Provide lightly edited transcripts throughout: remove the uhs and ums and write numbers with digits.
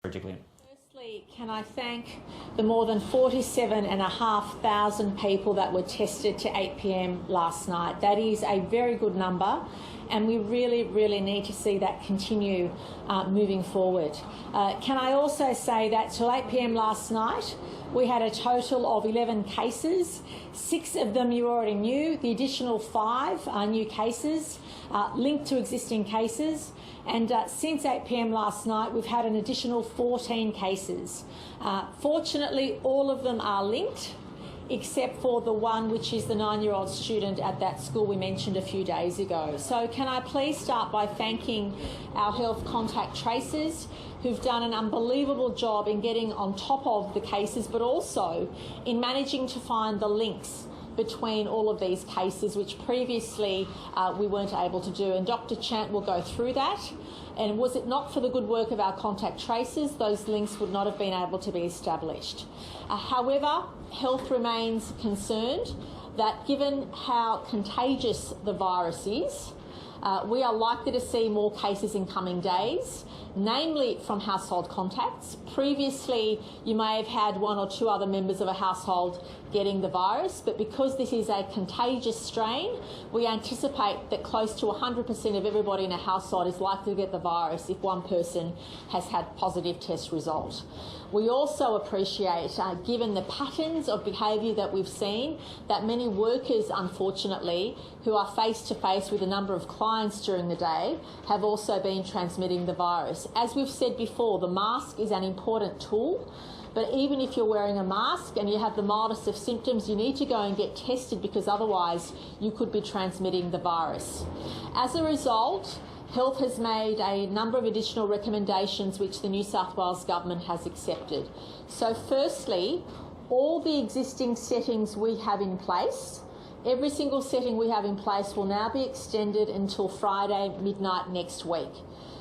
Berejiklian. Firstly, can I thank the more than 47,500 people that were tested to 8 p.m. last night. That is a very good number, and we really need to see that continue moving forward. Can I also say that till 8 p.m. last night, we had a total of 11 cases. 6 of them you already knew. The additional 5 are new cases linked to existing cases. And since 8 p.m. last night, we've had an additional 14 cases. Fortunately, all of them are linked, except for the one which is the 9-year-old student at that school we mentioned a few days ago. So can I please start by thanking our health contact tracers who've done an unbelievable job in getting on top of the cases, but also in managing to find the links between all of these cases, which previously we weren't able to do. And Dr. Chant will go through that. And was it not for the good work of our contact tracers, those links would not have been able to be established. However, health remains concerned that given how contagious the virus is, we are likely to see more cases in coming days, namely from household contacts. Previously, you may have had 1 or 2 other members of a household getting the virus, but because this is a contagious strain, we anticipate that close to 100% of everybody in a household is likely to get the virus if one person has had a positive test result. We also appreciate, given the patterns of behaviour that we've seen, that many workers, unfortunately, who are face-to-face with a number of clients during the day, have also been transmitting the virus. As we've said before, the mask is an important tool, but even if you're wearing a mask and you have the mildest of symptoms, you need to go and get tested because otherwise you could be transmitting the virus. As a result, Health has made a number of additional recommendations which the New South Wales Government has accepted. So firstly, all the existing settings we have in place, every single setting we have in place will now be extended until Friday midnight next week.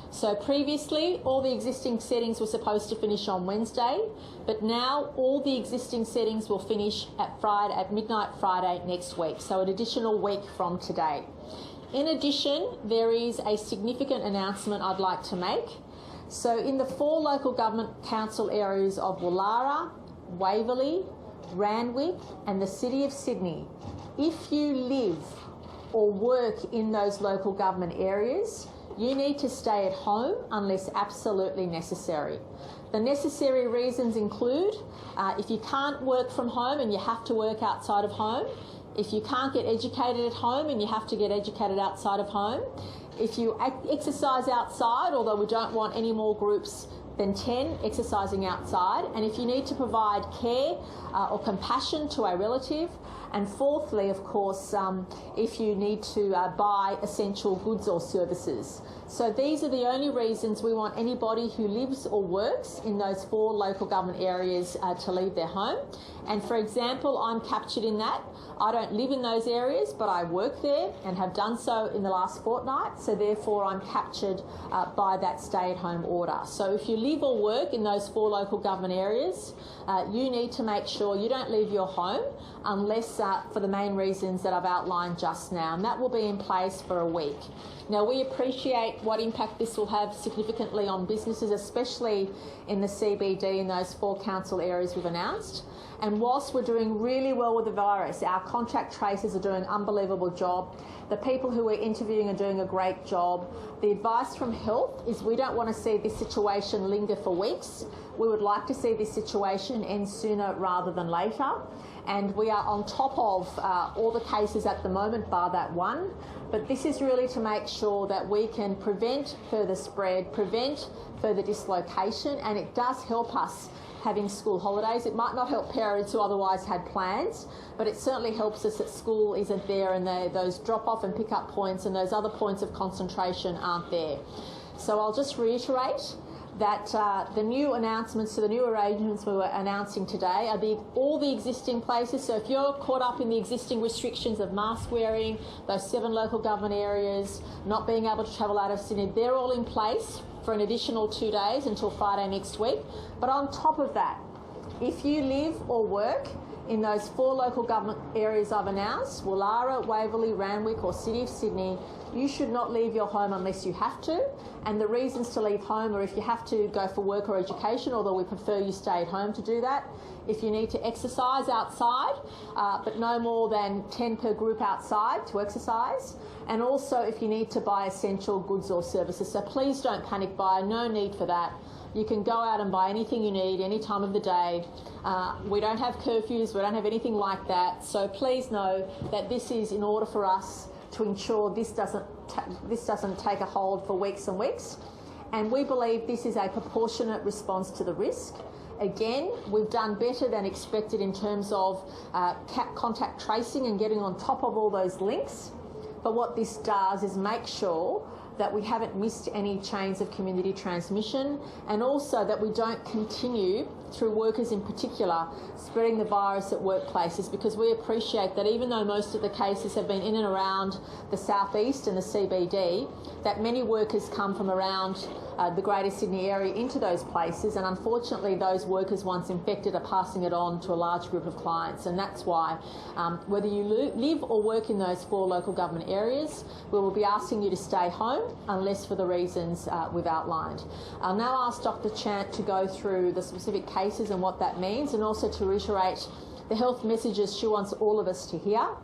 So previously, all the existing settings were supposed to finish on Wednesday, but now all the existing settings will finish at midnight Friday next week, so an additional week from today. In addition, there is a significant announcement I'd like to make. So in the 4 local government council areas of Woollahra, Waverley, Randwick and the City of Sydney, if you live or work in those local government areas, you need to stay at home unless absolutely necessary. The necessary reasons include if you can't work from home and you have to work outside of home, if you can't get educated at home and you have to get educated outside of home, if you exercise outside, although we don't want any more groups than 10 exercising outside, and if you need to provide care or compassion to a relative, and fourthly, of course, if you need to buy essential goods or services. So these are the only reasons we want anybody who lives or works in those 4 local government areas to leave their home. And for example, I'm captured in that. I don't live in those areas, but I work there and have done so in the last fortnight, so therefore I'm captured by that stay-at-home order. So if you live or work in those 4 local government areas, you need to make sure you don't leave your home unless for the main reasons that I've outlined just now, and that will be in place for a week. Now, we appreciate what impact this will have significantly on businesses, especially in the CBD in those 4 council areas we've announced. And whilst we're doing really well with the virus, our contact tracers are doing an unbelievable job. The people who we're interviewing are doing a great job. The advice from health is we don't want to see this situation linger for weeks. We would like to see this situation end sooner rather than later. And we are on top of all the cases at the moment, bar that one. But this is really to make sure that we can prevent further spread, prevent further dislocation, and it does help us having school holidays. It might not help parents who otherwise had plans, but it certainly helps us that school isn't there and those drop-off and pick-up points and those other points of concentration aren't there. So I'll just reiterate that the new announcements, so the new arrangements we were announcing today are all the existing places. So if you're caught up in the existing restrictions of mask wearing, those 7 local government areas, not being able to travel out of Sydney, they're all in place for an additional 2 days until Friday next week. But on top of that, if you live or work in those 4 local government areas I've announced, Woollahra, Waverley, Randwick or City of Sydney, you should not leave your home unless you have to. And the reasons to leave home are if you have to go for work or education, although we prefer you stay at home to do that. If you need to exercise outside, but no more than 10 per group outside to exercise. And also if you need to buy essential goods or services. So please don't panic buy, no need for that. You can go out and buy anything you need any time of the day. We don't have curfews, we don't have anything like that. So please know that this is in order for us to ensure this doesn't take a hold for weeks and weeks. And we believe this is a proportionate response to the risk. Again, we've done better than expected in terms of contact tracing and getting on top of all those links. But what this does is make sure that we haven't missed any chains of community transmission, and also that we don't continue, through workers in particular, spreading the virus at workplaces, because we appreciate that even though most of the cases have been in and around the southeast and the CBD, that many workers come from around the Greater Sydney area into those places, and unfortunately those workers once infected are passing it on to a large group of clients. And that's why whether you live or work in those 4 local government areas, we will be asking you to stay home unless for the reasons we've outlined. I'll now ask Dr. Chant to go through the specific cases and what that means, and also to reiterate the health messages she wants all of us to hear.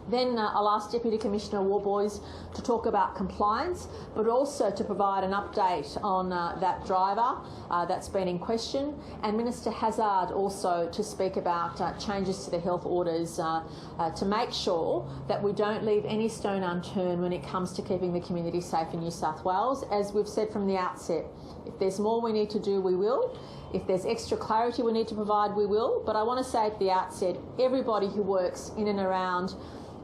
Then I'll ask Deputy Commissioner Warboys to talk about compliance, but also to provide an update on that driver that's been in question, and Minister Hazzard also to speak about changes to the health orders to make sure that we don't leave any stone unturned when it comes to keeping the community safe in New South Wales. As we've said from the outset, if there's more we need to do, we will. If there's extra clarity we need to provide, we will. But I want to say at the outset, everybody who works in and around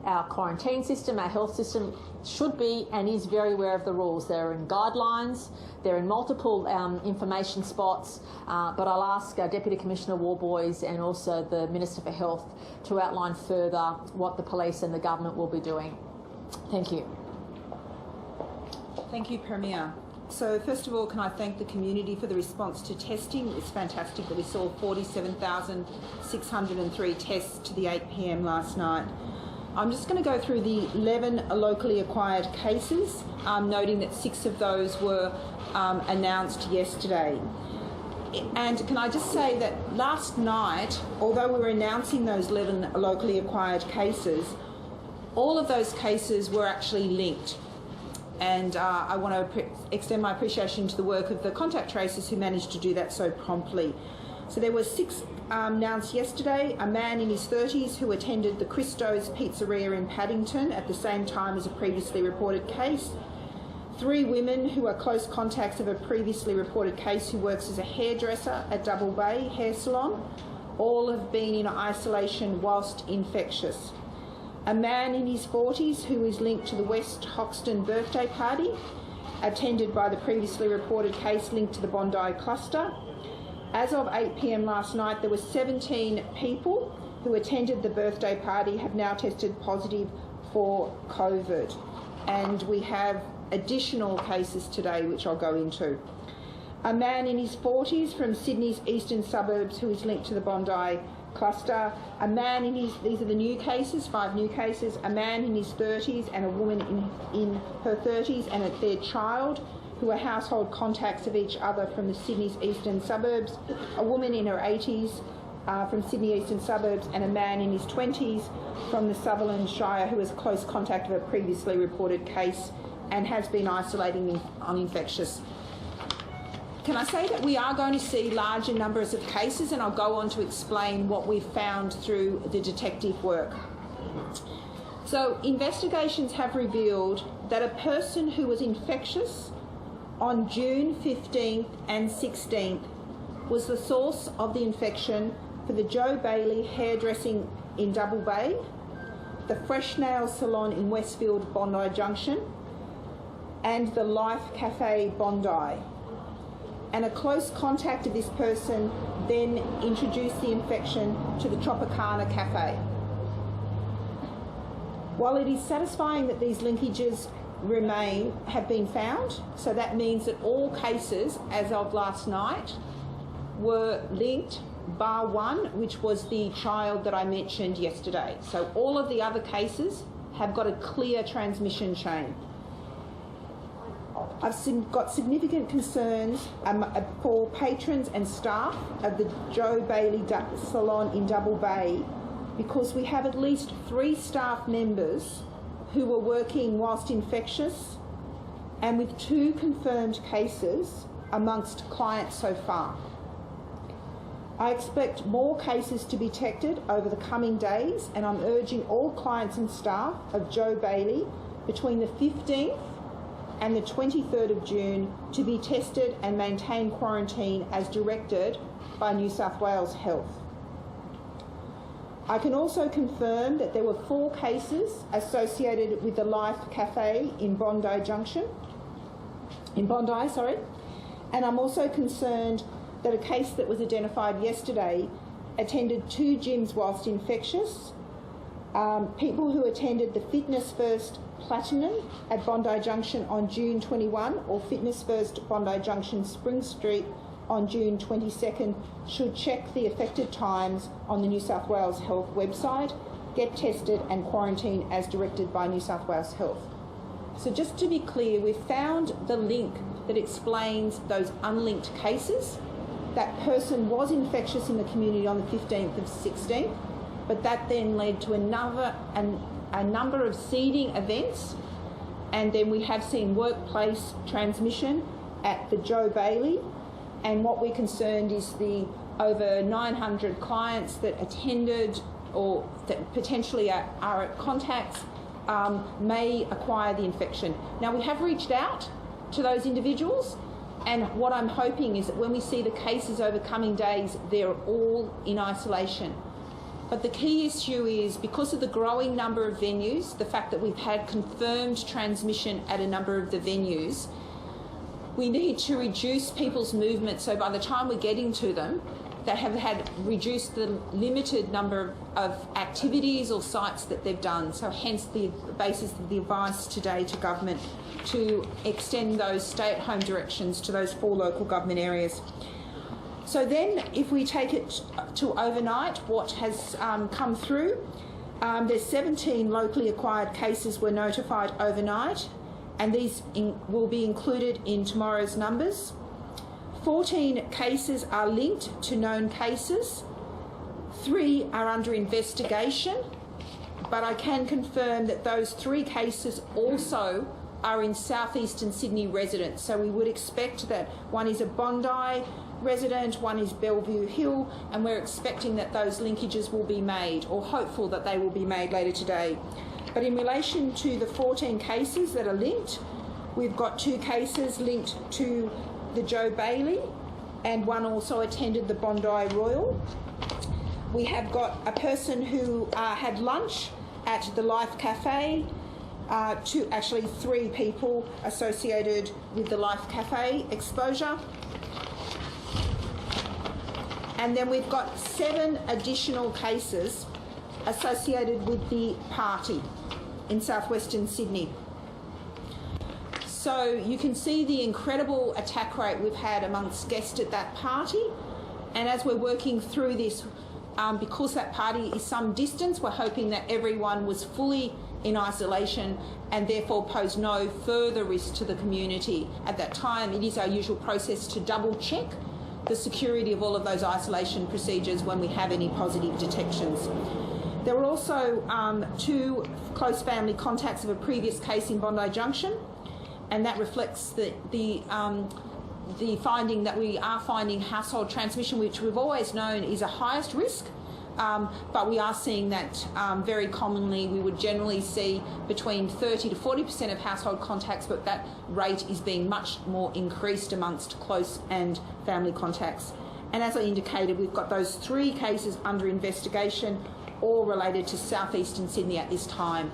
our quarantine system, our health system, should be and is very aware of the rules. They're in guidelines, they're in multiple information spots, but I'll ask Deputy Commissioner Warboys and also the Minister for Health to outline further what the police and the government will be doing. Thank you. Thank you, Premier. So first of all, can I thank the community for the response to testing. It's fantastic that we saw 47,603 tests to the 8 p.m. last night. I'm just going to go through the 11 locally acquired cases, noting that 6 of those were announced yesterday. And can I just say that last night, although we were announcing those 11 locally acquired cases, all of those cases were actually linked. And I want to extend my appreciation to the work of the contact tracers who managed to do that so promptly. So there were 6 announced yesterday: a man in his 30s who attended the Christo's Pizzeria in Paddington at the same time as a previously reported case; 3 women who are close contacts of a previously reported case who works as a hairdresser at Double Bay Hair Salon. All have been in isolation whilst infectious. A man in his 40s who is linked to the West Hoxton birthday party, attended by the previously reported case linked to the Bondi cluster. As of 8 p.m. last night, there were 17 people who attended the birthday party have now tested positive for COVID. And we have additional cases today, which I'll go into. A man in his 40s from Sydney's eastern suburbs who is linked to the Bondi cluster. A man in his, these are the new cases, 5 new cases, a man in his 30s and a woman in her 30s and their child who are household contacts of each other from the Sydney's eastern suburbs, a woman in her 80s from Sydney eastern suburbs, and a man in his 20s from the Sutherland Shire who is close contact of a previously reported case and has been isolating on infectious. Can I say that we are going to see larger numbers of cases, and I'll go on to explain what we've found through the detective work. So investigations have revealed that a person who was infectious on June 15th and 16th was the source of the infection for the Joe Bailey hairdressing in Double Bay, the Fresh Nail Salon in Westfield Bondi Junction, and the Life Cafe Bondi. And a close contact of this person then introduced the infection to the Tropicana Cafe. While it is satisfying that these linkages have been found, so that means that all cases as of last night were linked bar one, which was the child that I mentioned yesterday. So all of the other cases have got a clear transmission chain. I've got significant concerns for patrons and staff of the Joe Bailey Salon in Double Bay, because we have at least 3 staff members who were working whilst infectious, and with 2 confirmed cases amongst clients so far. I expect more cases to be detected over the coming days, and I'm urging all clients and staff of Joe Bailey between the 15th and the 23rd of June to be tested and maintain quarantine as directed by New South Wales Health. I can also confirm that there were 4 cases associated with the Life Cafe in Bondi, and I'm also concerned that a case that was identified yesterday attended 2 gyms whilst infectious. People who attended the Fitness First Platinum at Bondi Junction on June 21 or Fitness First Bondi Junction Spring Street on June 22nd should check the affected times on the New South Wales Health website, get tested and quarantine as directed by New South Wales Health. So just to be clear, we've found the link that explains those unlinked cases. That person was infectious in the community on the 15th of 16th, but that then led to a number of seeding events, and then we have seen workplace transmission at the Joe Bailey, and what we're concerned is the over 900 clients that attended or that potentially are at contacts may acquire the infection. Now, we have reached out to those individuals, and what I'm hoping is that when we see the cases over coming days, they're all in isolation. But the key issue is, because of the growing number of venues, the fact that we've had confirmed transmission at a number of the venues, we need to reduce people's movement, so by the time we're getting to them, they have had reduced the limited number of activities or sites that they've done. So hence the basis of the advice today to government to extend those stay-at-home directions to those 4 local government areas. So then, if we take it to overnight, what has come through, there's 17 locally acquired cases were notified overnight, and these will be included in tomorrow's numbers. 14 cases are linked to known cases. 3 are under investigation, but I can confirm that those 3 cases also are in southeastern Sydney residents. So we would expect that one is a Bondi resident, one is Bellevue Hill, and we're expecting that those linkages will be made, or hopeful that they will be made later today. But in relation to the 14 cases that are linked, we've got 2 cases linked to the Joe Bailey, and one also attended the Bondi Royal. We have got a person who had lunch at the Life Cafe, 3 people associated with the Life Cafe exposure. And then we've got 7 additional cases associated with the party in southwestern Sydney. So you can see the incredible attack rate we've had amongst guests at that party. And as we're working through this, because that party is some distance, we're hoping that everyone was fully in isolation and therefore pose no further risk to the community. At that time, it is our usual process to double check the security of all of those isolation procedures when we have any positive detections. There were also 2 close family contacts of a previous case in Bondi Junction, and that reflects the finding that we are finding household transmission, which we've always known is a highest risk, but we are seeing that very commonly. We would generally see between 30 to 40% of household contacts, but that rate is being much more increased amongst close and family contacts. And as I indicated, we've got those 3 cases under investigation, all related to southeastern Sydney at this time.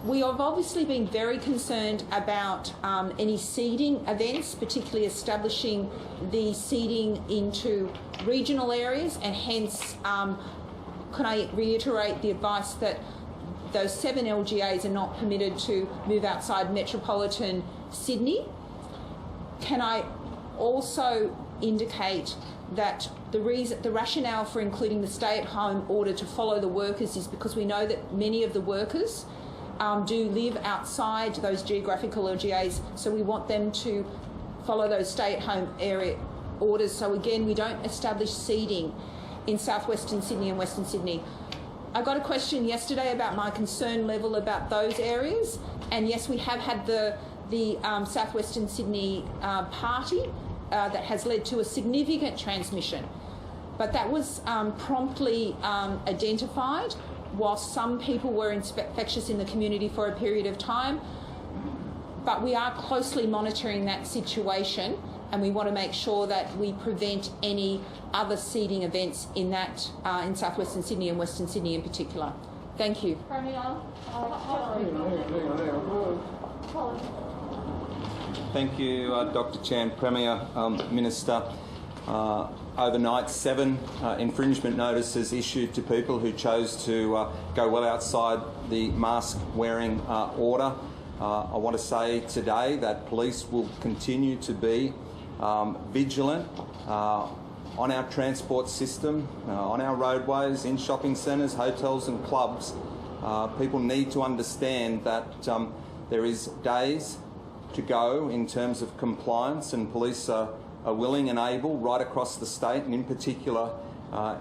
We have obviously been very concerned about any seeding events, particularly establishing the seeding into regional areas, and hence can I reiterate the advice that those 7 LGAs are not permitted to move outside metropolitan Sydney. Can I also indicate that The rationale for including the stay-at-home order to follow the workers is because we know that many of the workers do live outside those geographical LGAs, so we want them to follow those stay-at-home area orders. So again, we don't establish seating in southwestern Sydney and Western Sydney. I got a question yesterday about my concern level about those areas, and yes, we have had the southwestern Sydney party that has led to a significant transmission. But that was promptly identified whilst some people were infectious in the community for a period of time. But we are closely monitoring that situation, and we want to make sure that we prevent any other seeding events in that in southwestern Sydney and Western Sydney in particular. Thank you. Thank you, Dr. Chant, Premier, Minister. Overnight, 7 infringement notices issued to people who chose to go well outside the mask-wearing order. I want to say today that police will continue to be vigilant on our transport system, on our roadways, in shopping centres, hotels and clubs. People need to understand that there is days to go in terms of compliance, and police are willing and able right across the state, and in particular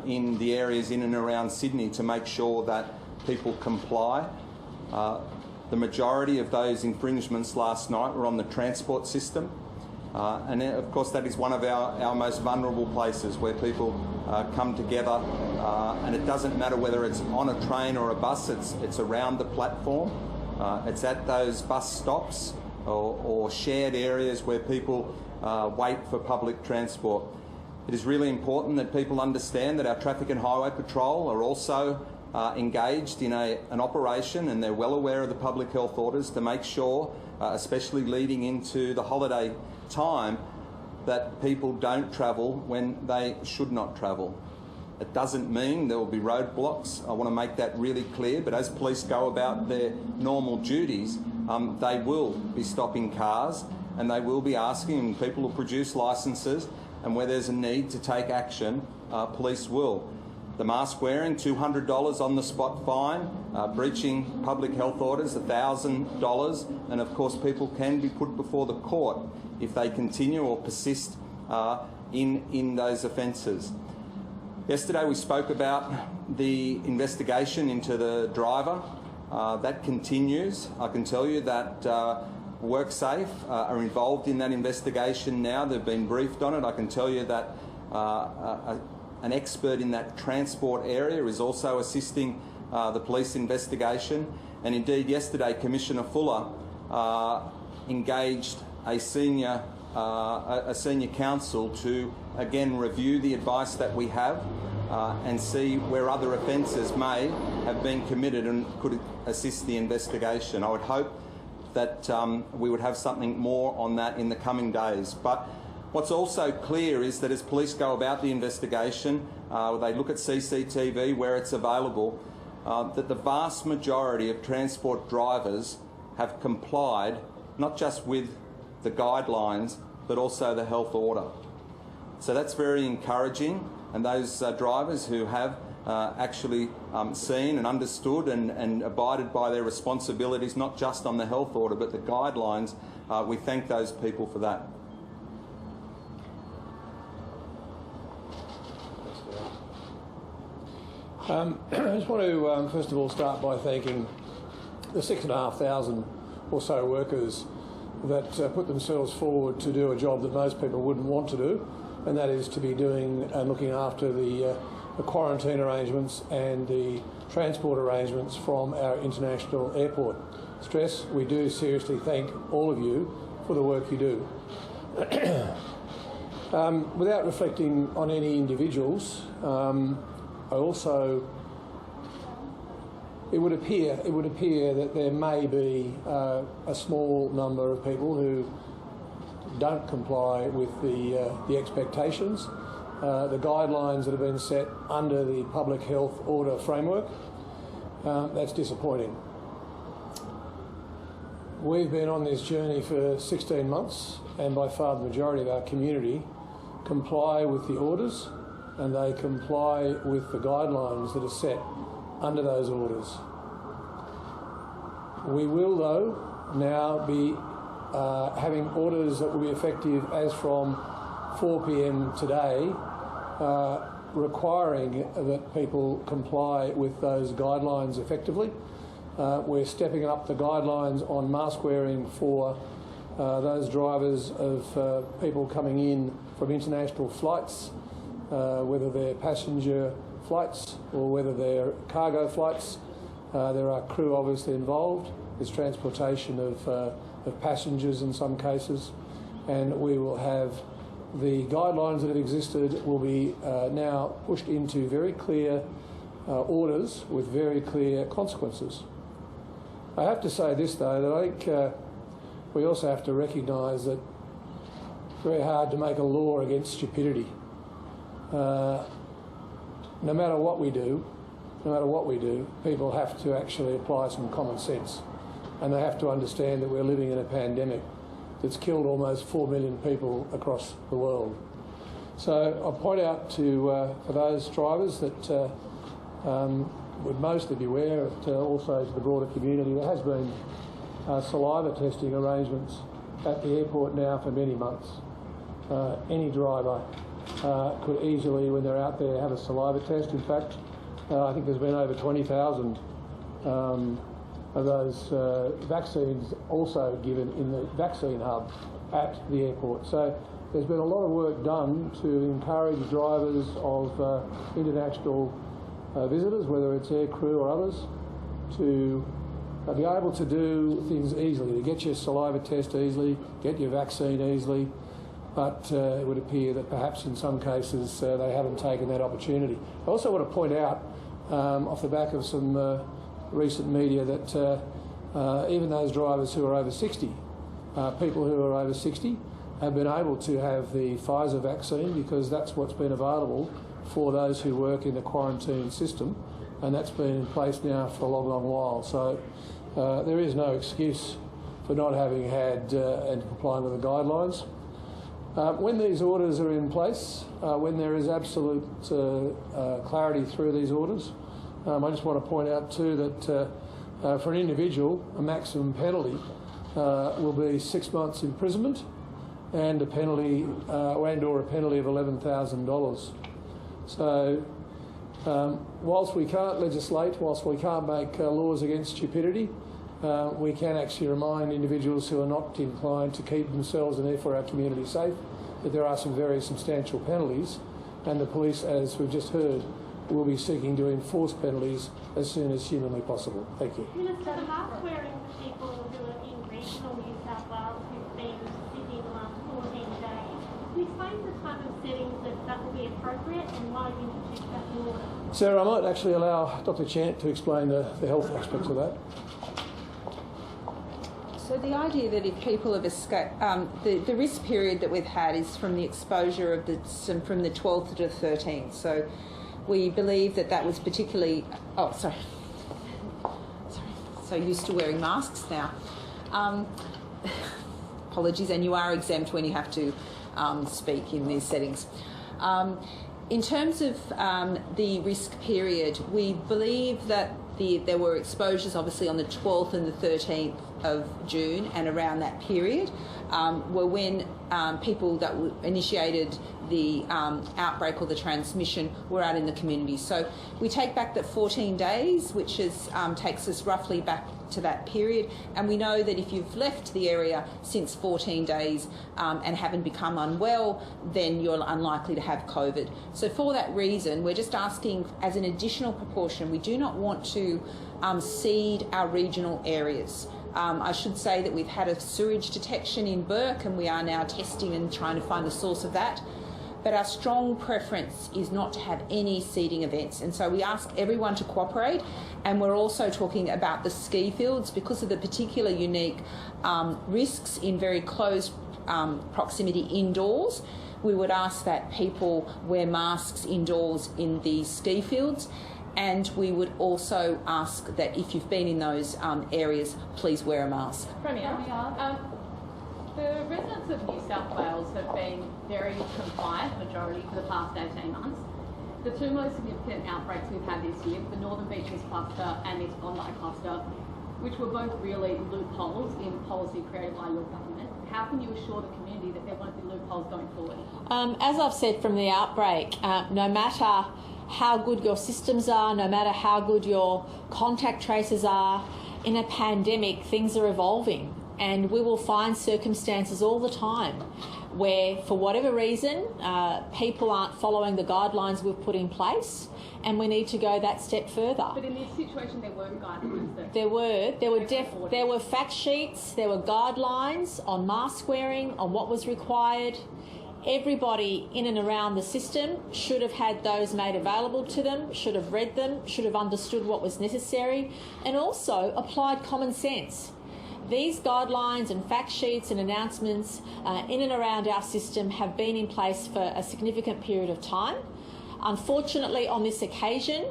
in the areas in and around Sydney, to make sure that people comply. The majority of those infringements last night were on the transport system, and of course that is one of our most vulnerable places where people come together, and it doesn't matter whether it's on a train or a bus, it's around the platform, it's at those bus stops or shared areas where people wait for public transport. It is really important that people understand that our Traffic and Highway Patrol are also engaged in an operation, and they're well aware of the public health orders to make sure, especially leading into the holiday time, that people don't travel when they should not travel. It doesn't mean there will be roadblocks. I want to make that really clear, but as police go about their normal duties, they will be stopping cars, and they will be asking, and people will produce licences, and where there's a need to take action, police will. The mask wearing, $200 on the spot fine, breaching public health orders, $1,000, and of course people can be put before the court if they continue or persist in those offences. Yesterday we spoke about the investigation into the driver. That continues. I can tell you that WorkSafe are involved in that investigation now. They've been briefed on it. I can tell you that an expert in that transport area is also assisting the police investigation. And indeed, yesterday, Commissioner Fuller engaged a senior counsel to again review the advice that we have and see where other offences may have been committed and could assist the investigation. I would hope that we would have something more on that in the coming days. But what's also clear is that as police go about the investigation, they look at CCTV where it's available, that the vast majority of transport drivers have complied not just with the guidelines but also the health order. So that's very encouraging, and those drivers who have actually seen and understood and abided by their responsibilities, not just on the health order but the guidelines, we thank those people for that. I just want to first of all start by thanking the 6,500 or so workers that put themselves forward to do a job that most people wouldn't want to do, and that is to be doing and looking after the quarantine arrangements and the transport arrangements from our international airport. Stress, we do seriously thank all of you for the work you do. Without reflecting on any individuals, it would appear that there may be a small number of people who don't comply with the expectations, the guidelines that have been set under the public health order framework. That's disappointing. We've been on this journey for 16 months, and by far the majority of our community comply with the orders. and they comply with the guidelines that are set under those orders. We will, though, now be having orders that will be effective as from 4 p.m. today, requiring that people comply with those guidelines effectively. We're stepping up the guidelines on mask wearing for those drivers of people coming in from international flights, whether they're passenger flights or whether they're cargo flights. There are crew obviously involved. There's transportation of passengers in some cases, and we will have the guidelines that have existed will be now pushed into very clear orders with very clear consequences. I have to say this, though, that I think we also have to recognise that it's very hard to make a law against stupidity. No matter what we do, people have to actually apply some common sense, and they have to understand that we're living in a pandemic that's killed almost 4 million people across the world. So I'll point out to for those drivers that would mostly be aware, also to the broader community, there has been saliva testing arrangements at the airport now for many months. Any driver could easily, when they're out there, have a saliva test. In fact, I think there's been over 20,000 of those vaccines also given in the vaccine hub at the airport. So there's been a lot of work done to encourage drivers of international visitors, whether it's air crew or others, to be able to do things easily, to get your saliva test easily, get your vaccine easily, but it would appear that perhaps in some cases they haven't taken that opportunity. I also want to point out, off the back of some recent media, that even those drivers who are over 60, people who are over 60, have been able to have the Pfizer vaccine because that's what's been available for those who work in the quarantine system, and that's been in place now for a long, long while. So there is no excuse for not having had and complying with the guidelines. When these orders are in place, when there is absolute clarity through these orders, I just want to point out too that for an individual, a maximum penalty will be 6 months imprisonment and a penalty and/or a penalty of $11,000. So whilst we can't legislate, whilst we can't make laws against stupidity, we can actually remind individuals who are not inclined to keep themselves and therefore our community safe that there are some very substantial penalties, and the police, as we've just heard, will be seeking to enforce penalties as soon as humanly possible. Thank you. Minister, the mask wearing for people who are in regional New South Wales who've been sitting the last 14 days, can you explain the type of settings that will be appropriate and why you introduced that in order? Sarah, I might actually allow Dr. Chant to explain the health aspects of that. So the idea that if people have escaped, the risk period that we've had is from the exposure of from the 12th to the 13th. So we believe that was particularly... Oh, sorry. So used to wearing masks now. Apologies, and you are exempt when you have to speak in these settings. In terms of the risk period, we believe that there were exposures obviously on the 12th and the 13th of June, and around that period were when people that initiated the outbreak or the transmission were out in the community. So we take back that 14 days, which takes us roughly back to that period, and we know that if you've left the area since 14 days and haven't become unwell, then you're unlikely to have COVID. So for that reason, we're just asking, as an additional precaution, we do not want to seed our regional areas. I should say that we've had a sewage detection in Burke, and we are now testing and trying to find the source of that. But our strong preference is not to have any seeding events, and so we ask everyone to cooperate. And we're also talking about the ski fields because of the particular unique risks in very close proximity indoors. We would ask that people wear masks indoors in the ski fields, and we would also ask that if you've been in those areas, please wear a mask. Premier, the residents of New South Wales have been very compliant, majority, for the past 18 months. The two most significant outbreaks we've had this year, the Northern Beaches cluster and this Bondi cluster, which were both really loopholes in policy created by your government. How can you assure the community that there won't be loopholes going forward? As I've said from the outbreak, no matter how good your systems are, no matter how good your contact tracers are, in a pandemic things are evolving, and we will find circumstances all the time where, for whatever reason, people aren't following the guidelines we've put in place, and we need to go that step further. But in this situation, there were guidelines that... There were fact sheets, there were guidelines on mask wearing, on what was required. Everybody in and around the system should have had those made available to them, should have read them, should have understood what was necessary, and also applied common sense. These guidelines and fact sheets and announcements in and around our system have been in place for a significant period of time. Unfortunately, on this occasion,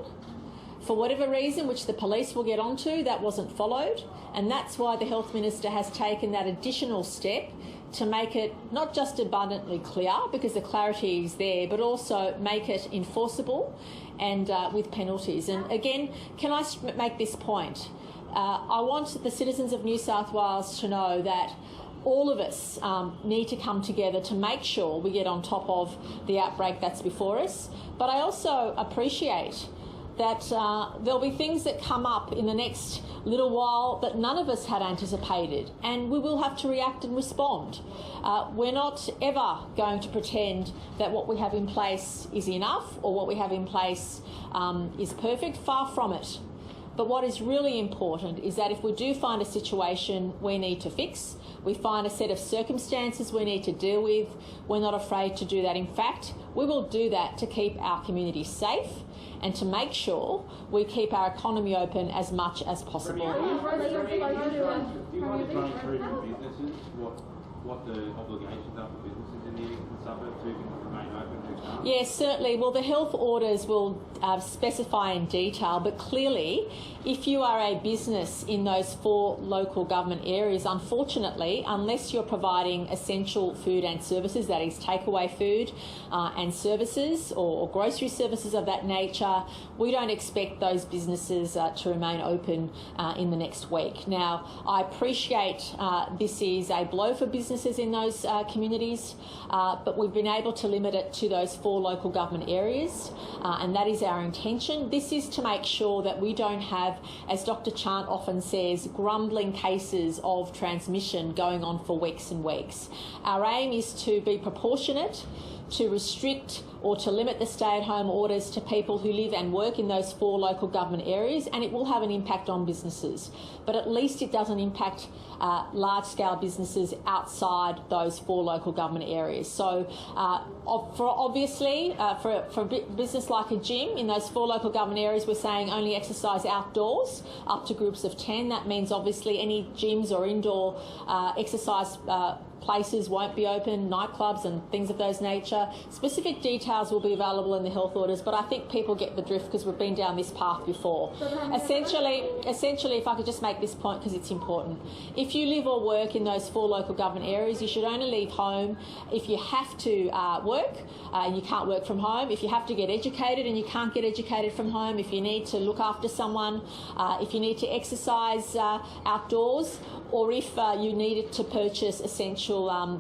for whatever reason, which the police will get onto, that wasn't followed, and that's why the Health Minister has taken that additional step to make it not just abundantly clear, because the clarity is there, but also make it enforceable and with penalties. And again, can I make this point? I want the citizens of New South Wales to know that all of us need to come together to make sure we get on top of the outbreak that's before us. But I also appreciate that there'll be things that come up in the next little while that none of us had anticipated, and we will have to react and respond. We're not ever going to pretend that what we have in place is enough or what we have in place is perfect. Far from it. But what is really important is that if we do find a situation we need to fix, we find a set of circumstances we need to deal with, we're not afraid to do that. In fact, we will do that to keep our community safe and to make sure we keep our economy open as much as possible. Do you mind to run through for businesses what the obligations are for businesses in the suburbs who can remain open, who can't? Yes, certainly. Well, the health orders will specify in detail, but clearly, if you are a business in those 4 local government areas, unfortunately, unless you're providing essential food and services, that is takeaway food and services or grocery services of that nature, we don't expect those businesses to remain open in the next week. Now, I appreciate this is a blow for businesses in those communities, but we've been able to limit it to those 4 local government areas, and that is our intention. This is to make sure that we don't have, as Dr. Chant often says, grumbling cases of transmission going on for weeks and weeks. Our aim is to be proportionate, to restrict or to limit the stay-at-home orders to people who live and work in those 4 local government areas, and it will have an impact on businesses. But at least it doesn't impact large-scale businesses outside those 4 local government areas. So for a business like a gym in those 4 local government areas, we're saying only exercise outdoors up to groups of 10. That means obviously any gyms or indoor exercise places won't be open, nightclubs and things of those nature. Specific details will be available in the health orders, but I think people get the drift because we've been down this path before. Essentially, if I could just make this point because it's important. If you live or work in those 4 local government areas, you should only leave home if you have to work and you can't work from home, if you have to get educated and you can't get educated from home, if you need to look after someone, if you need to exercise outdoors, or if you needed to purchase essential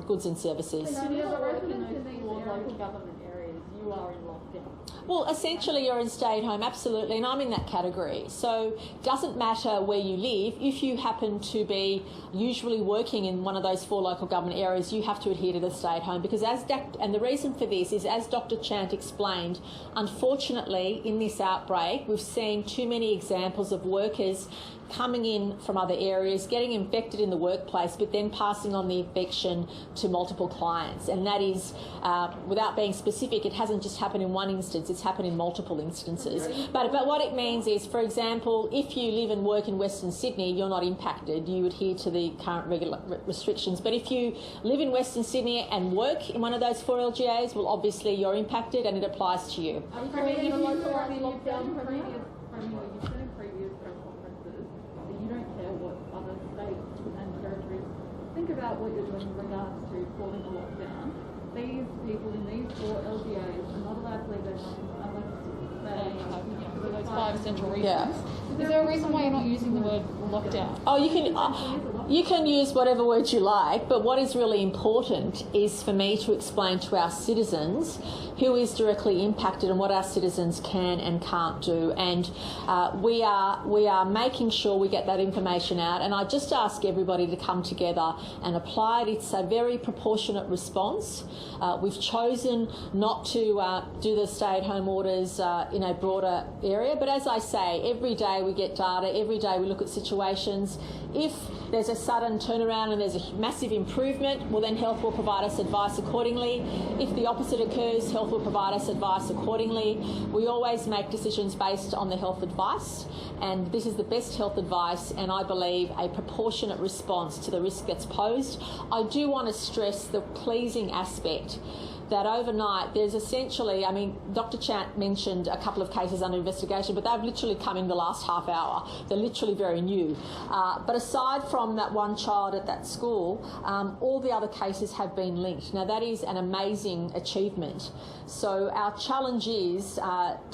goods and services. So if you're working in those 4 local government areas, you are in lockdown. Well, essentially you're in stay-at-home, absolutely, and I'm in that category. So it doesn't matter where you live. If you happen to be usually working in one of those 4 local government areas, you have to adhere to the stay-at-home because and the reason for this is, as Dr. Chant explained, unfortunately in this outbreak we've seen too many examples of workers coming in from other areas, getting infected in the workplace, but then passing on the infection to multiple clients. And that is, without being specific, it hasn't just happened in one instance, it's happened in multiple instances. But what it means is, for example, if you live and work in Western Sydney, you're not impacted. You adhere to the current regular restrictions. But if you live in Western Sydney and work in one of those 4 LGAs, well, obviously you're impacted and it applies to you. Think about what you're doing in regards to calling a lockdown these people in these 4 LGAs are not allowed to leave their homes Those 5 essential reasons. Yeah. Is there a reason why you're not using the word lockdown? Oh, you can use whatever words you like, but what is really important is for me to explain to our citizens who is directly impacted and what our citizens can and can't do. And we are making sure we get that information out. And I just ask everybody to come together and apply it. It's a very proportionate response. We've chosen not to do the stay-at-home orders in a broader area. But as I say, every day we get data, every day we look at situations. If there's a sudden turnaround and there's a massive improvement, well then health will provide us advice accordingly. If the opposite occurs, health will provide us advice accordingly. We always make decisions based on the health advice, and this is the best health advice and I believe a proportionate response to the risk that's posed. I do want to stress the pleasing aspect that overnight there's essentially, I mean, Dr. Chant mentioned a couple of cases under investigation, but they've literally come in the last half hour. They're literally very new. But aside from that one child at that school, all the other cases have been linked. Now, that is an amazing achievement. So our challenge is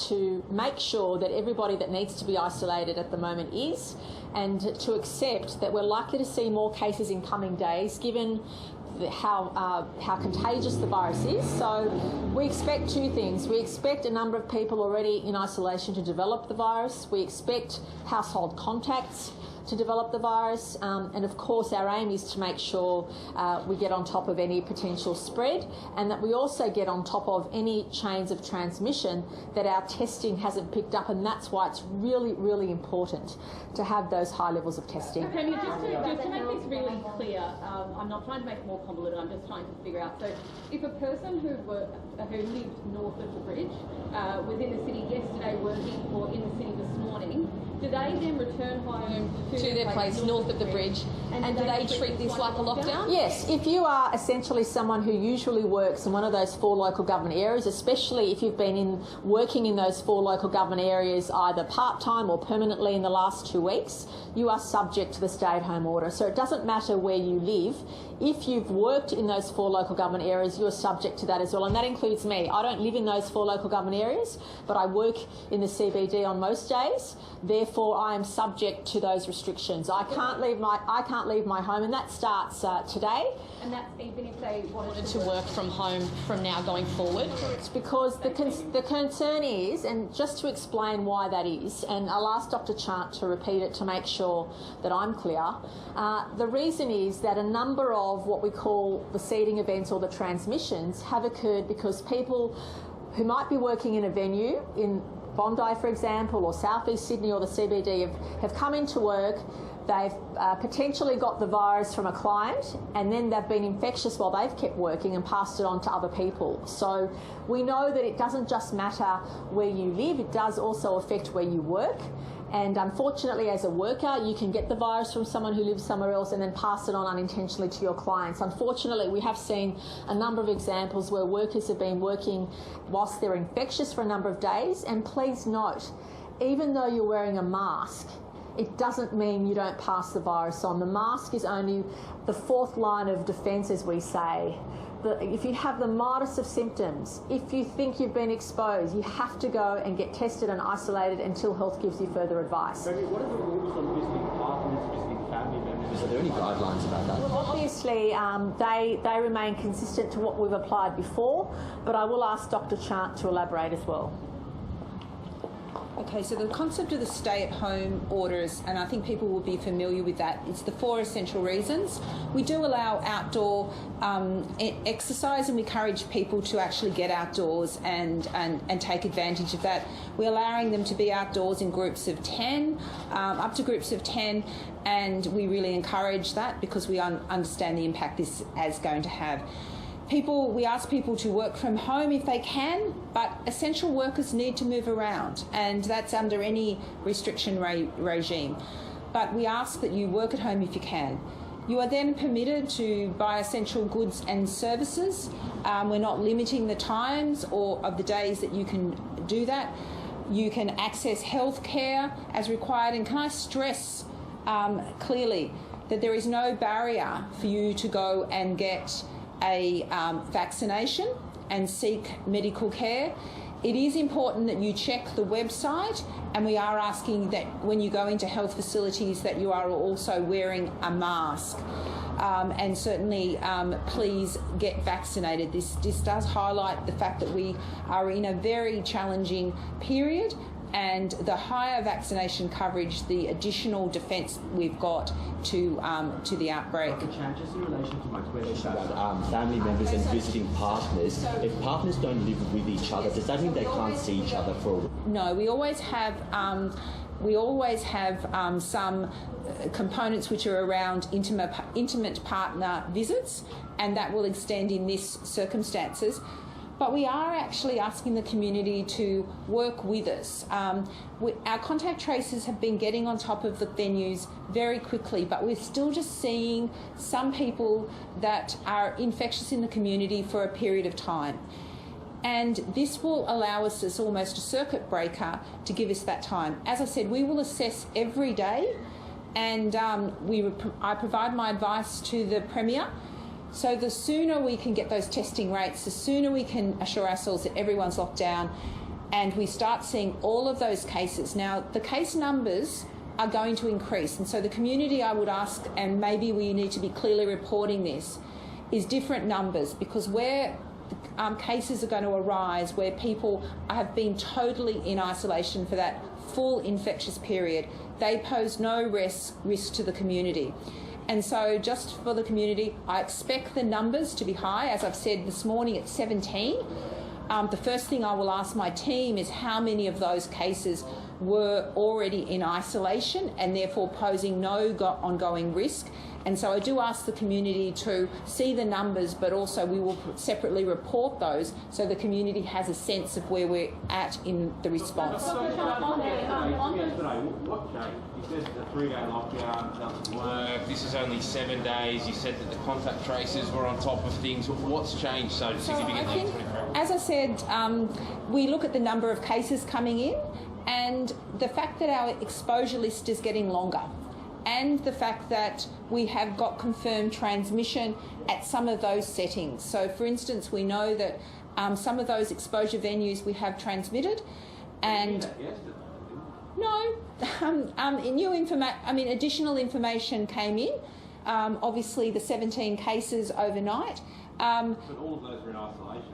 to make sure that everybody that needs to be isolated at the moment is, and to accept that we're likely to see more cases in coming days, given how contagious the virus is. So we expect 2 things. We expect a number of people already in isolation to develop the virus. We expect household contacts to develop the virus, and of course our aim is to make sure we get on top of any potential spread, and that we also get on top of any chains of transmission that our testing hasn't picked up, and that's why it's really, really important to have those high levels of testing. Penny, just to make this really clear, I'm not trying to make it more convoluted, I'm just trying to figure out. So if a person who lived north of the bridge, within the city yesterday working, or in the city this morning, do they then return home to their place north of the bridge, and do they treat this like a lockdown? Yes, if you are essentially someone who usually works in one of those 4 local government areas, especially if you've been working in those 4 local government areas either part-time or permanently in the last 2 weeks, you are subject to the stay-at-home order. So it doesn't matter where you live. If you've worked in those 4 local government areas, you're subject to that as well, and that includes me. I don't live in those 4 local government areas, but I work in the CBD on most days. Therefore, I am subject to those restrictions. I can't leave my home, and that starts today. And that's even if they wanted to work from home from now going forward? It's because the concern is, and just to explain why that is, and I'll ask Dr. Chant to repeat it to make sure that I'm clear. The reason is that a number of what we call the seeding events or the transmissions have occurred because people who might be working in a venue in Bondi, for example, or Southeast Sydney or the CBD have come into work. They've potentially got the virus from a client, and then they've been infectious while they've kept working and passed it on to other people. So we know that it doesn't just matter where you live, it does also affect where you work. And unfortunately, as a worker, you can get the virus from someone who lives somewhere else and then pass it on unintentionally to your clients. Unfortunately, we have seen a number of examples where workers have been working whilst they're infectious for a number of days. And please note, even though you're wearing a mask, it doesn't mean you don't pass the virus on. The mask is only the 4th line of defence, as we say. If you have the mildest of symptoms, if you think you've been exposed, you have to go and get tested and isolated until health gives you further advice. What are the rules on visiting partners, visiting family members? Are there any guidelines about that? Well, obviously, they remain consistent to what we've applied before, but I will ask Dr. Chant to elaborate as well. Okay, so the concept of the stay-at-home orders, and I think people will be familiar with that, it's the 4 essential reasons. We do allow outdoor exercise, and we encourage people to actually get outdoors and take advantage of that. We're allowing them to be outdoors in groups of 10, up to groups of 10, and we really encourage that because we understand the impact this is going to have. We ask people to work from home if they can, but essential workers need to move around, and that's under any restriction regime. But we ask that you work at home if you can. You are then permitted to buy essential goods and services. We're not limiting the times or of the days that you can do that. You can access health care as required, and can I stress clearly that there is no barrier for you to go and get a vaccination and seek medical care, it is important that you check the website, and we are asking that when you go into health facilities that you are also wearing a mask. And certainly please get vaccinated. This does highlight the fact that we are in a very challenging period, and the higher vaccination coverage, the additional defence we've got to the outbreak. Dr. Chant, just in relation to my question about family members and visiting partners, if partners don't live with each other, does that mean they can't see each other for a week? No, we always have some components which are around intimate partner visits, and that will extend in this circumstances. But we are actually asking the community to work with us. Our contact tracers have been getting on top of the venues very quickly, but we're still just seeing some people that are infectious in the community for a period of time. And this will allow us, as almost a circuit breaker, to give us that time. As I said, we will assess every day, and I provide my advice to the Premier. So the sooner we can get those testing rates, the sooner we can assure ourselves that everyone's locked down and we start seeing all of those cases. Now, the case numbers are going to increase, and so the community, I would ask, and maybe we need to be clearly reporting this, is different numbers, because where cases are going to arise where people have been totally in isolation for that full infectious period, they pose no risk to the community. And so just for the community, I expect the numbers to be high. As I've said this morning, it's 17. The first thing I will ask my team is how many of those cases were already in isolation and therefore posing no ongoing risk. And so I do ask the community to see the numbers, but also we will separately report those so the community has a sense of where we're at in the response. What changed? You said the 3-day lockdown doesn't work. This is only 7 days. You said that the contact tracers were on top of things. What's changed so significantly? I think, as I said, we look at the number of cases coming in and the fact that our exposure list is getting longer, and the fact that we have got confirmed transmission at some of those settings. So, for instance, we know that some of those exposure venues we have transmitted, and additional information came in. Obviously, the 17 cases overnight. But all of those are in isolation.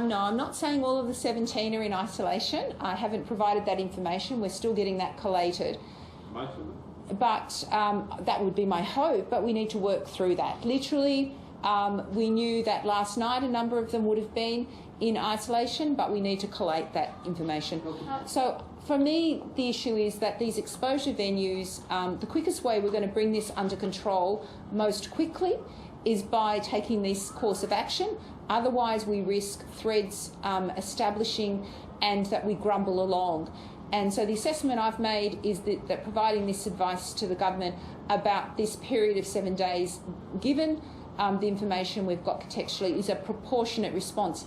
No, I'm not saying all of the 17 are in isolation. I haven't provided that information. We're still getting that collated. Most of them? But that would be my hope, but we need to work through that. Literally, we knew that last night a number of them would have been in isolation, but we need to collate that information. So for me, the issue is that these exposure venues, the quickest way we're going to bring this under control most quickly is by taking this course of action. Otherwise, we risk threads establishing and that we grumble along. And so the assessment I've made is that providing this advice to the government about this period of 7 days, given the information we've got contextually, is a proportionate response.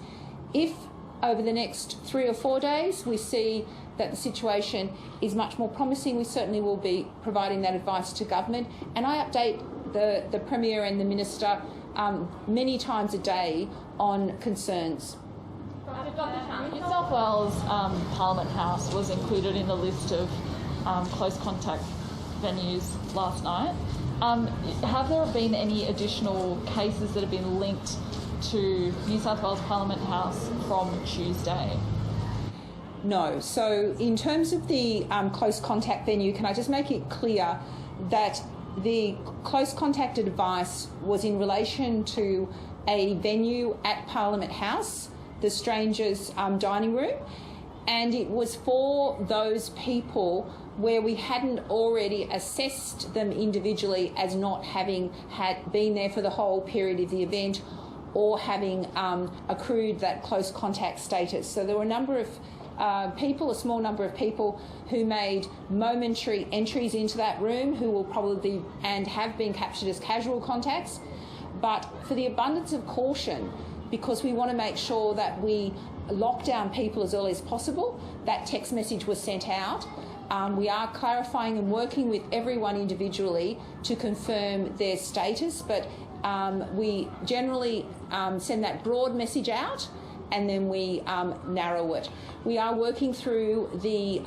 If over the next 3 or 4 days we see that the situation is much more promising, we certainly will be providing that advice to government. And I update the Premier and the Minister many times a day on concerns. New South Wales Parliament House was included in the list of close contact venues last night. Have there been any additional cases that have been linked to New South Wales Parliament House from Tuesday? No. So in terms of the close contact venue, can I just make it clear that the close contact advice was in relation to a venue at Parliament House, the Strangers dining room, and it was for those people where we hadn't already assessed them individually as not having been there for the whole period of the event or having accrued that close contact status. So there were a number of people, a small number of people who made momentary entries into that room who will probably and have been captured as casual contacts. But for the abundance of caution, because we want to make sure that we lock down people as early as possible, that text message was sent out. We are clarifying and working with everyone individually to confirm their status, but we generally send that broad message out and then we narrow it. We are working through the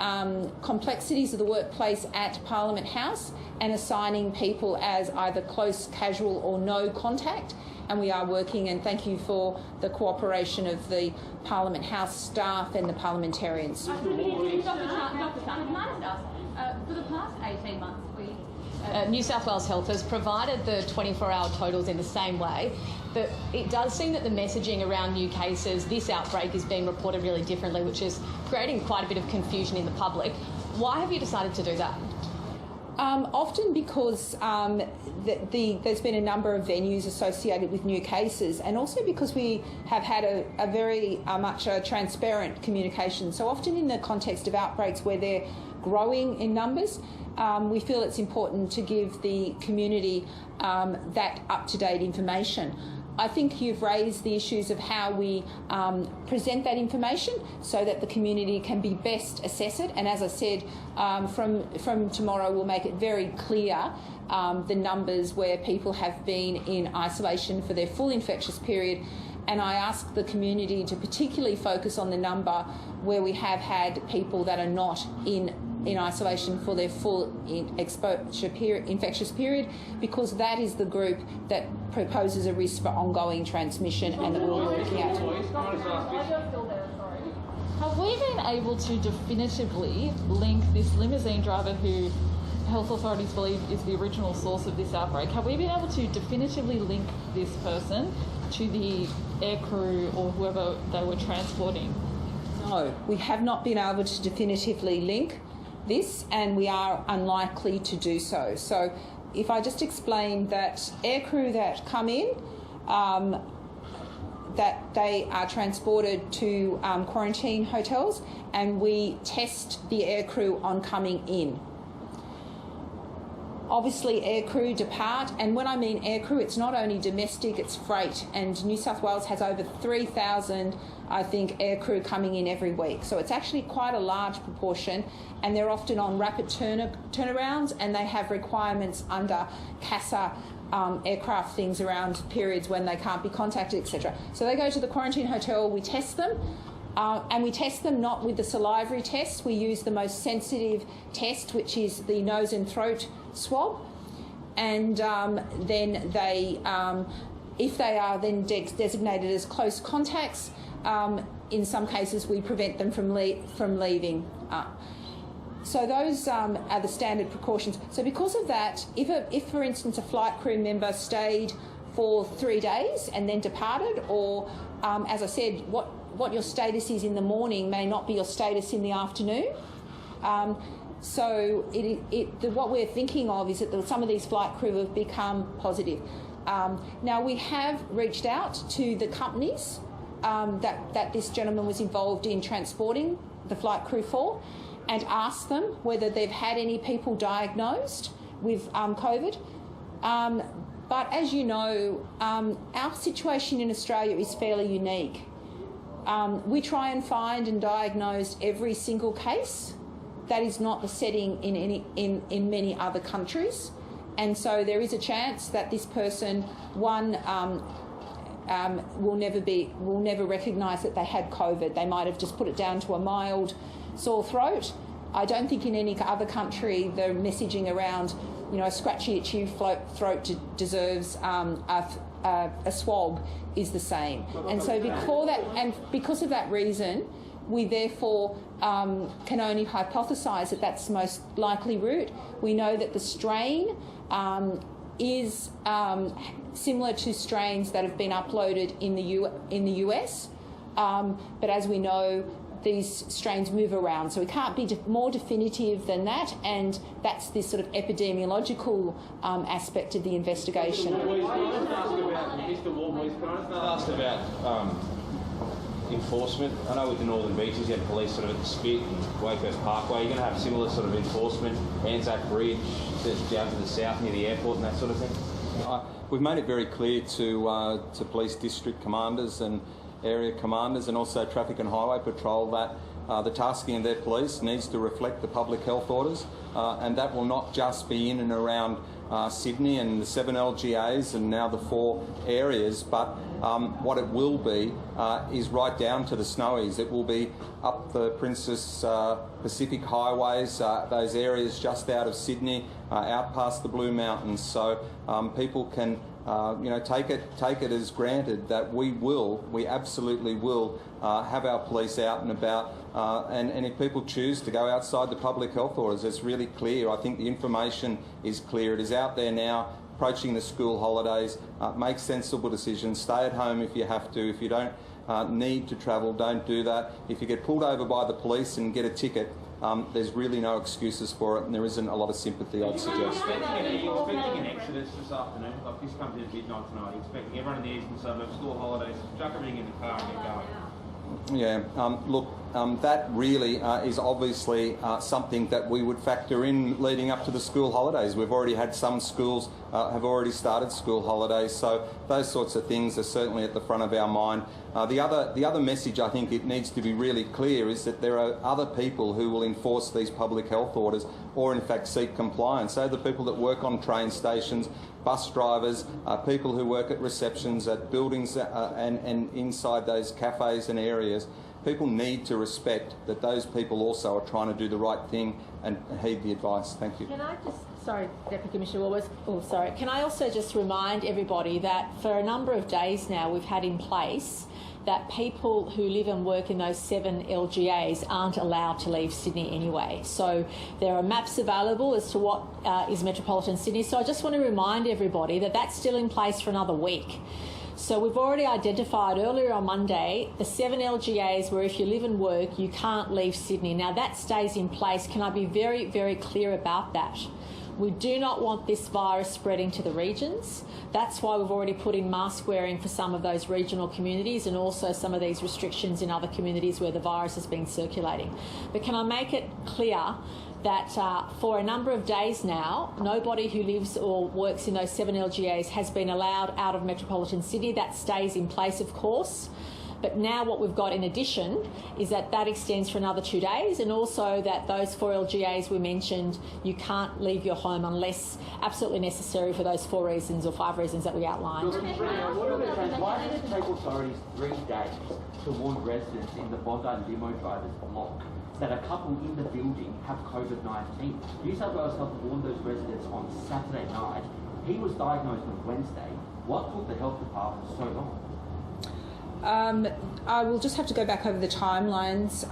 complexities of the workplace at Parliament House and assigning people as either close, casual or no contact. And we are working, and thank you for the cooperation of the Parliament House staff and the parliamentarians. Dr. Chant, can I just ask, for the past 18 months, New South Wales Health has provided the 24-hour totals in the same way, but it does seem that the messaging around new cases, this outbreak, is being reported really differently, which is creating quite a bit of confusion in the public. Why have you decided to do that? Often because there's been a number of venues associated with new cases, and also because we have had a very much a transparent communication. So often in the context of outbreaks where they're growing in numbers, we feel it's important to give the community that up-to-date information. I think you've raised the issues of how we present that information so that the community can be best assess it. And as I said, from tomorrow we'll make it very clear the numbers where people have been in isolation for their full infectious period. And I ask the community to particularly focus on the number where we have had people that are not in isolation for their full infectious period, because that is the group that proposes a risk for ongoing transmission and that we're looking at. Have we been able to definitively link this limousine driver who health authorities believe is the original source of this outbreak? Have we been able to definitively link this person to the aircrew or whoever they were transporting? No, we have not been able to definitively link this, and we are unlikely to do so. So if I just explain that aircrew that come in, that they are transported to quarantine hotels, and we test the aircrew on coming in. Obviously, aircrew depart, and when I mean aircrew, it's not only domestic, it's freight. And New South Wales has over 3,000, I think, aircrew coming in every week. So it's actually quite a large proportion, and they're often on rapid turnarounds, and they have requirements under CASA aircraft things around periods when they can't be contacted, etc. So they go to the quarantine hotel, we test them. And we test them not with the salivary test. We use the most sensitive test, which is the nose and throat swab. And then they, if they are then designated as close contacts, in some cases we prevent them from leaving. So those are the standard precautions. So because of that, if for instance a flight crew member stayed for 3 days and then departed, or as I said, what your status is in the morning may not be your status in the afternoon. So what we're thinking of is that some of these flight crew have become positive. Now, we have reached out to the companies that this gentleman was involved in transporting the flight crew for, and asked them whether they've had any people diagnosed with COVID. But as you know, our situation in Australia is fairly unique. We try and find and diagnose every single case. That is not the setting in many other countries, and so there is a chance that this person, will never recognise that they had COVID. They might have just put it down to a mild sore throat. I don't think in any other country the messaging around, a scratchy, itchy throat deserves a swab is the same. And so because of that reason, we therefore can only hypothesise that that's the most likely route. We know that the strain is similar to strains that have been uploaded in the US, but as we know, these strains move around, so we can't be more definitive than that, and that's this sort of epidemiological aspect of the investigation. Mr. Ward, can I ask about enforcement? I know with the Northern Beaches you had police sort of at the Spit and Wakehurst Parkway. You're going to have similar sort of enforcement, Anzac Bridge, down to the south near the airport and that sort of thing? We've made it very clear to police district commanders and area commanders and also traffic and highway patrol that the tasking of their police needs to reflect the public health orders, and that will not just be in and around Sydney and the 7 LGAs and now the 4 areas, but what it will be is right down to the snowies. It will be up the Princess Pacific highways, those areas just out of Sydney, out past the Blue Mountains. So people can take it as granted that we absolutely will have our police out and about, and if people choose to go outside the public health orders, it's really clear. I think the information is clear. It is out there now, approaching the school holidays. Make sensible decisions. Stay at home if you have to. If you don't need to travel, don't do that. If you get pulled over by the police and get a ticket, there's really no excuses for it, and there isn't a lot of sympathy, I'd suggest. Are you expecting an exodus this afternoon? Like this comes in at midnight tonight. Are you expecting everyone in the eastern suburbs, school holidays, chuck everything in the car and get going? Yeah, look, that really is obviously something that we would factor in leading up to the school holidays. We've already had some schools have already started school holidays, so those sorts of things are certainly at the front of our mind. The other message I think it needs to be really clear is that there are other people who will enforce these public health orders or in fact seek compliance. So the people that work on train stations, bus drivers, people who work at receptions, at buildings and inside those cafes and areas. People need to respect that those people also are trying to do the right thing and heed the advice. Thank you. Can I just, sorry, Deputy Commissioner Woolworth, sorry. Can I also just remind everybody that for a number of days now we've had in place that people who live and work in those 7 LGAs aren't allowed to leave Sydney anyway. So there are maps available as to what is metropolitan Sydney. So I just want to remind everybody that that's still in place for another week. So we've already identified earlier on Monday the 7 LGAs where if you live and work, you can't leave Sydney. Now that stays in place. Can I be very, very clear about that? We do not want this virus spreading to the regions. That's why we've already put in mask wearing for some of those regional communities and also some of these restrictions in other communities where the virus has been circulating. But can I make it clear that for a number of days now, nobody who lives or works in those 7 LGAs has been allowed out of metropolitan Sydney. That stays in place, of course. But now what we've got in addition is that extends for another 2 days, and also that those 4 LGAs we mentioned, you can't leave your home unless absolutely necessary for those 4 reasons or 5 reasons that we outlined. Why did it take authorities 3 days to warn residents in the Bondi limo drivers block that a couple in the building have COVID-19? New South Wales Health warned those residents on Saturday night. He was diagnosed on Wednesday. What took the health department so long? I will just have to go back over the timelines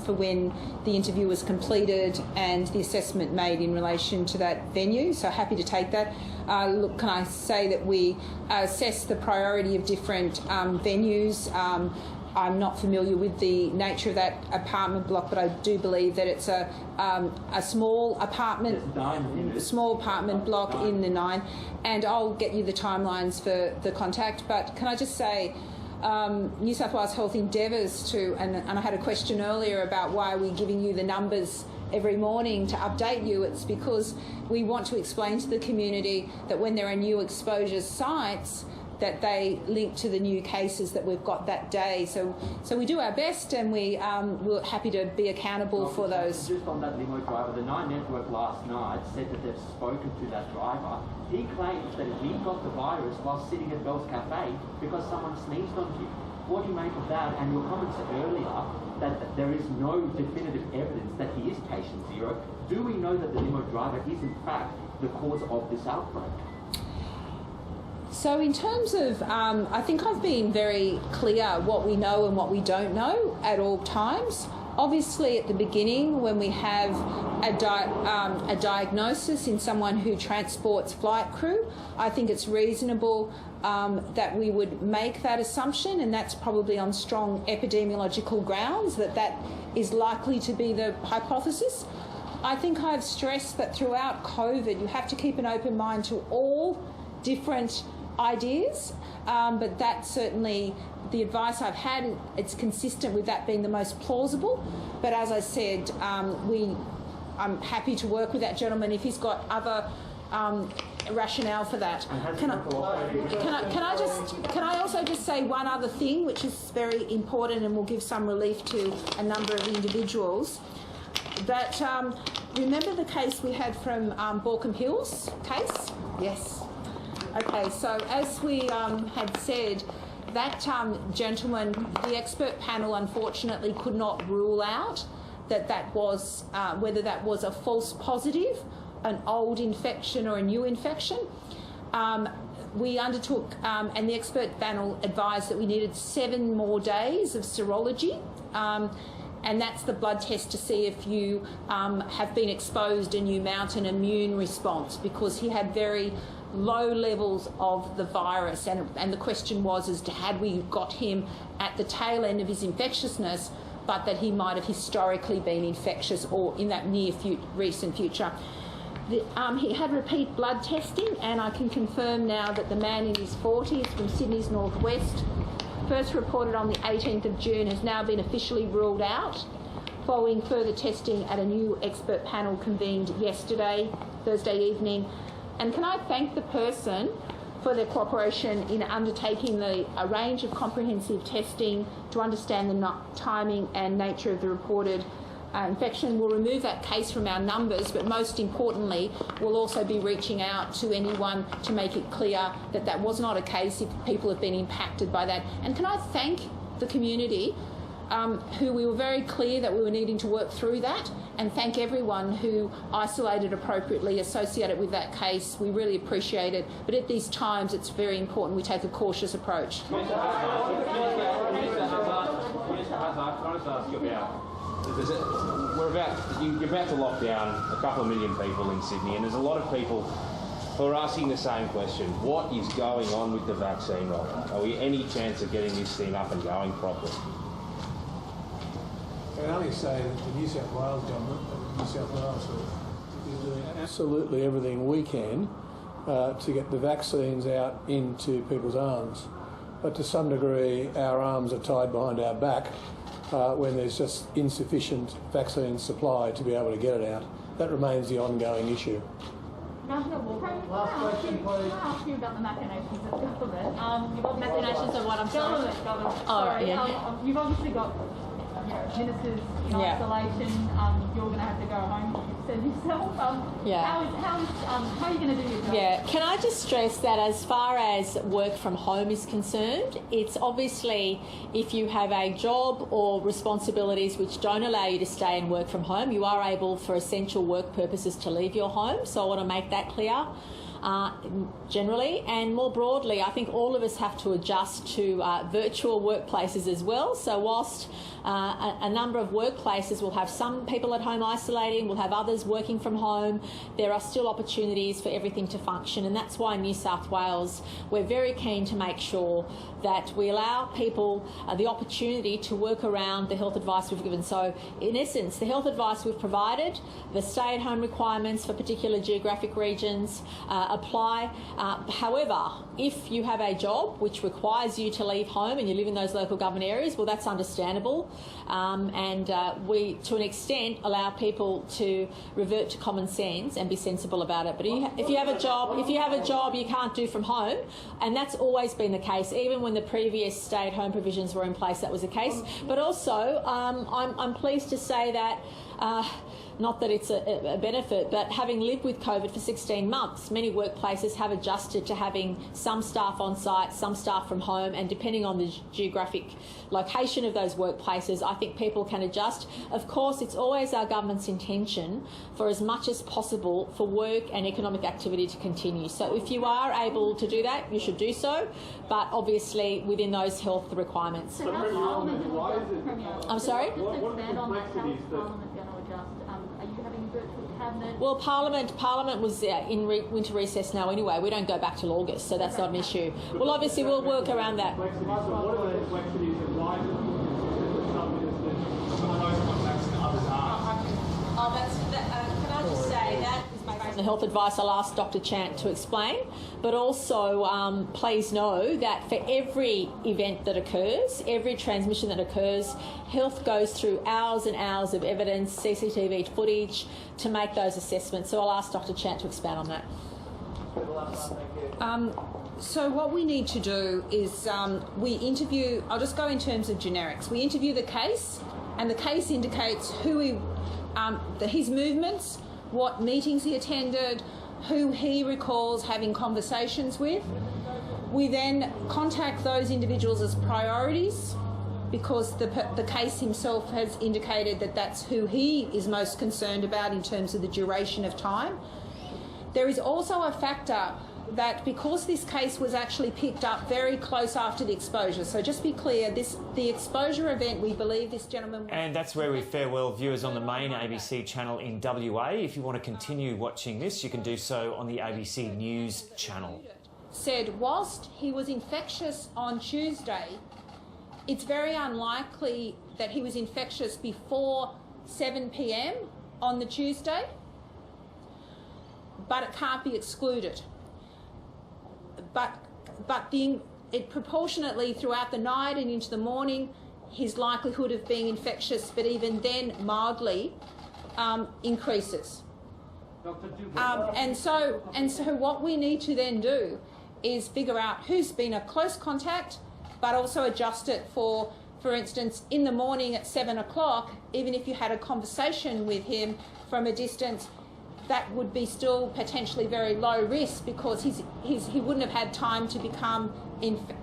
for when the interview was completed and the assessment made in relation to that venue, so happy to take that. Look, can I say that we assess the priority of different venues. I'm not familiar with the nature of that apartment block, but I do believe that it's a small apartment block in the 9, and I'll get you the timelines for the contact. But can I just say, New South Wales Health endeavours to, and I had a question earlier about why are we giving you the numbers every morning to update you. It's because we want to explain to the community that when there are new exposure sites, that they link to the new cases that we've got that day. So we do our best, and we're happy to be accountable for those. Just on that limo driver, the Nine Network last night said that they've spoken to that driver. He claims that he got the virus while sitting at Bell's Cafe because someone sneezed on him. What do you make of that? And your comments earlier that there is no definitive evidence that he is patient 0. Do we know that the limo driver is in fact the cause of this outbreak? So in terms of, I think I've been very clear what we know and what we don't know at all times. Obviously, at the beginning, when we have a diagnosis in someone who transports flight crew, I think it's reasonable that we would make that assumption, and that's probably on strong epidemiological grounds that is likely to be the hypothesis. I think I've stressed that throughout COVID, you have to keep an open mind to all different ideas, but that's certainly the advice I've had. It's consistent with that being the most plausible. But as I said, I'm happy to work with that gentleman if he's got other rationale for that. Can I also just say one other thing, which is very important and will give some relief to a number of individuals. That remember the case we had from Borkham Hills case? Yes. Okay. So as we had said, that gentleman, the expert panel, unfortunately could not rule out that was whether that was a false positive, an old infection or a new infection. We undertook, and the expert panel advised that we needed 7 more days of serology, and that's the blood test to see if you have been exposed and you mount an immune response, because he had very low levels of the virus, and the question was as to had we got him at the tail end of his infectiousness, but that he might have historically been infectious or in that recent future. He had repeat blood testing, and I can confirm now that the man in his 40s from Sydney's northwest, first reported on the 18th of June, has now been officially ruled out following further testing at a new expert panel convened yesterday, Thursday evening. And can I thank the person for their cooperation in undertaking a range of comprehensive testing to understand the timing and nature of the reported infection. We'll remove that case from our numbers, but most importantly, we'll also be reaching out to anyone to make it clear that that was not a case if people have been impacted by that. And can I thank the community who we were very clear that we were needing to work through that, and thank everyone who isolated appropriately associated with that case. We really appreciate it, but at these times it's very important we take a cautious approach. Minister Hazzard, can I just ask you about, you're about to lock down a couple of million people in Sydney, and there's a lot of people who are asking the same question. What is going on with the vaccine rollout? Are we any chance of getting this thing up and going properly? I can only say that the New South Wales government and New South Wales is doing absolutely everything we can to get the vaccines out into people's arms. But to some degree, our arms are tied behind our back when there's just insufficient vaccine supply to be able to get it out. That remains the ongoing issue. Last question, please. Can I ask you about the machinations of government? You've obviously Machinations of what, I'm sorry? Government. Oh, Sorry, yeah. You've obviously got ministers in isolation. You're going to have to go home, you've said yourself. How are you going to do your job? Yeah, can I just stress that as far as work from home is concerned, it's obviously if you have a job or responsibilities which don't allow you to stay and work from home, you are able for essential work purposes to leave your home. So I want to make that clear. Generally, and more broadly, I think all of us have to adjust to virtual workplaces as well. So whilst a number of workplaces will have some people at home isolating, will have others working from home, there are still opportunities for everything to function, and that's why in New South Wales we're very keen to make sure that we allow people the opportunity to work around the health advice we've given. So in essence, the health advice we've provided, the stay-at-home requirements for particular geographic regions apply. However, if you have a job which requires you to leave home and you live in those local government areas, well, that's understandable. And we, to an extent, allow people to revert to common sense and be sensible about it. But if you have a job, you can't do from home, and that's always been the case. Even when the previous stay-at-home provisions were in place, that was the case. But also, I'm pleased to say that. Not that it's a benefit, but having lived with COVID for 16 months, many workplaces have adjusted to having some staff on site, some staff from home, and depending on the geographic location of those workplaces, I think people can adjust. Of course, it's always our government's intention for as much as possible for work and economic activity to continue. So if you are able to do that, you should do so, but obviously within those health requirements. So how's Parliament going to adjust, Premier? I'm sorry? Just to expand on that, how's Parliament going to adjust? Are you having virtual cabinet? Well, Parliament was in winter recess now anyway. We don't go back till August, so that's not an issue. Well, obviously we'll work around that. What are the complexities and why is it some ministers some of those contacts and others aren't? Can I just say that is based on the health advice I'll ask Dr. Chant to explain, but also please know that for every event that occurs, every transmission that occurs, health goes through hours and hours of evidence, CCTV footage, to make those assessments. So I'll ask Dr. Chant to expand on that. So what we need to do is we interview, I'll just go in terms of generics. We interview the case, and the case indicates who his movements, what meetings he attended, who he recalls having conversations with. We then contact those individuals as priorities because the case himself has indicated that that's who he is most concerned about in terms of the duration of time. There is also a factor that because this case was actually picked up very close after the exposure, so just be clear, the exposure event, we believe this gentleman... And that's where we farewell viewers on the main ABC channel in WA. If you want to continue watching this, you can do so on the ABC News channel. Said whilst he was infectious on Tuesday, it's very unlikely that he was infectious before 7 p.m. on the Tuesday, but it can't be excluded. But it proportionately throughout the night and into the morning, his likelihood of being infectious, but even then mildly, increases. And so what we need to then do is figure out who's been a close contact, but also adjust it for instance, in the morning at 7 o'clock, even if you had a conversation with him from a distance, that would be still potentially very low risk because he wouldn't have had time to become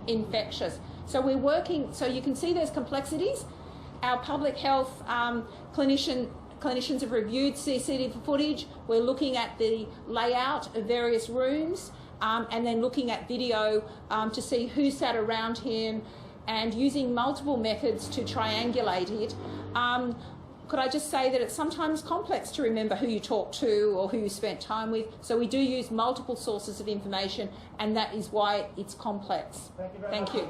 infectious. So we're working, so you can see there's complexities. Our public health clinicians have reviewed CCTV footage. We're looking at the layout of various rooms and then looking at video to see who sat around him and using multiple methods to triangulate it. Could I just say that it's sometimes complex to remember who you talked to or who you spent time with, so we do use multiple sources of information, and that is why it's complex. Thank you.